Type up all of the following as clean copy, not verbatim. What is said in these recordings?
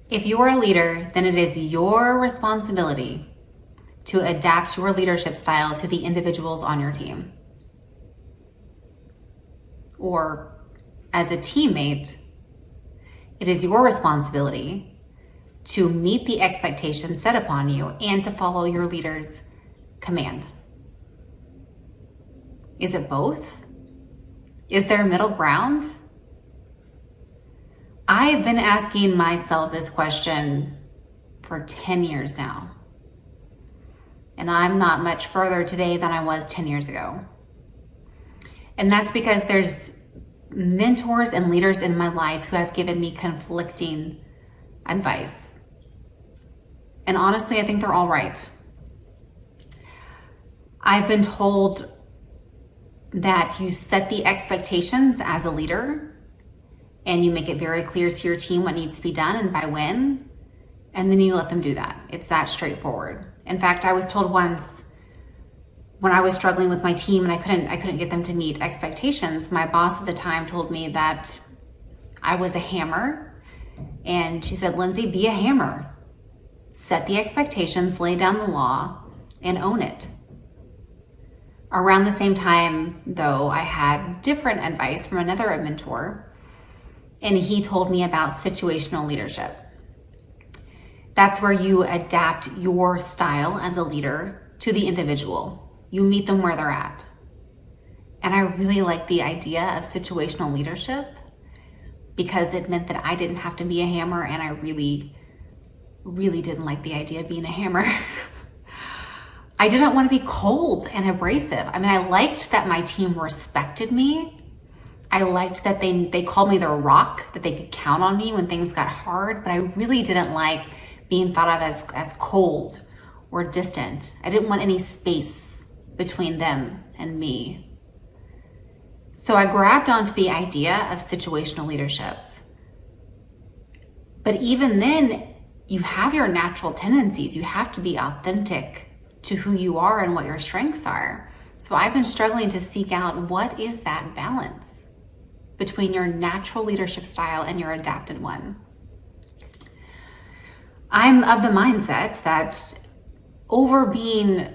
If you are a leader, then it is your responsibility to adapt your leadership style to the individuals on your team. Or as a teammate, it is your responsibility to meet the expectations set upon you and to follow your leader's command. Is it both? Is there middle ground? I've been asking myself this question for 10 years now. And I'm not much further today than I was 10 years ago. And that's because there's mentors and leaders in my life who have given me conflicting advice. And honestly, I think they're all right. I've been told that you set the expectations as a leader and you make it very clear to your team what needs to be done and by when, and then you let them do that. It's that straightforward. In fact, I was told once when I was struggling with my team and I couldn't get them to meet expectations, my boss at the time told me that I was a hammer, and she said, "Lindsay, be a hammer. Set the expectations, lay down the law, and own it." Around the same time, though, I had different advice from another mentor, and he told me about situational leadership. That's where you adapt your style as a leader to the individual. You meet them where they're at. And I really like the idea of situational leadership because it meant that I didn't have to be a hammer, and I really, really didn't like the idea of being a hammer. I didn't want to be cold and abrasive. I mean, I liked that my team respected me. I liked that they called me their rock, that they could count on me when things got hard, but I really didn't like being thought of as cold or distant. I didn't want any space between them and me. So I grabbed onto the idea of situational leadership. But even then, you have your natural tendencies. You have to be authentic to who you are and what your strengths are. So I've been struggling to seek out what is that balance between your natural leadership style and your adapted one. I'm of the mindset that over being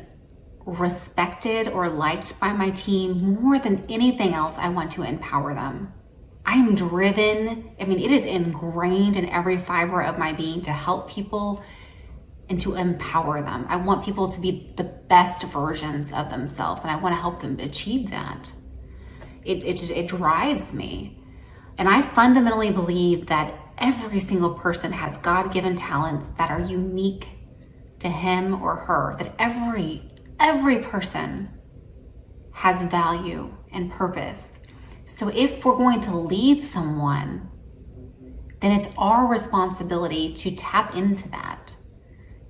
respected or liked by my team, more than anything else, I want to empower them. I am driven, I mean, it is ingrained in every fiber of my being to help people and to empower them. I want people to be the best versions of themselves, and I want to help them achieve that. It drives me. And I fundamentally believe that every single person has God-given talents that are unique to him or her, that every person has value and purpose. So if we're going to lead someone, then it's our responsibility to tap into that,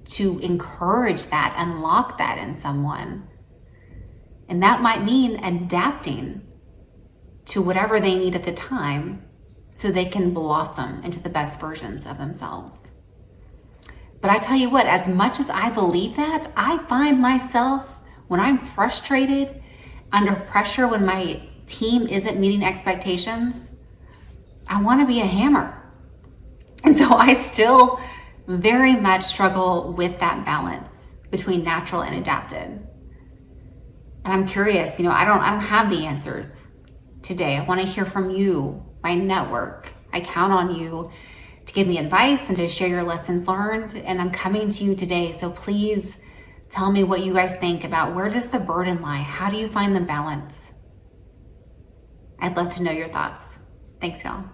to encourage that, unlock that in someone. And that might mean adapting to whatever they need at the time so they can blossom into the best versions of themselves. But I tell you what, as much as I believe that, I find myself, when I'm frustrated, under pressure, when my team isn't meeting expectations, I want to be a hammer. And so I still very much struggle with that balance between natural and adapted. And I'm curious, I don't have the answers today. I want to hear from you, my network. I count on you to give me advice and to share your lessons learned. And I'm coming to you today. So please tell me what you guys think about where does the burden lie? How do you find the balance? I'd love to know your thoughts. Thanks, y'all.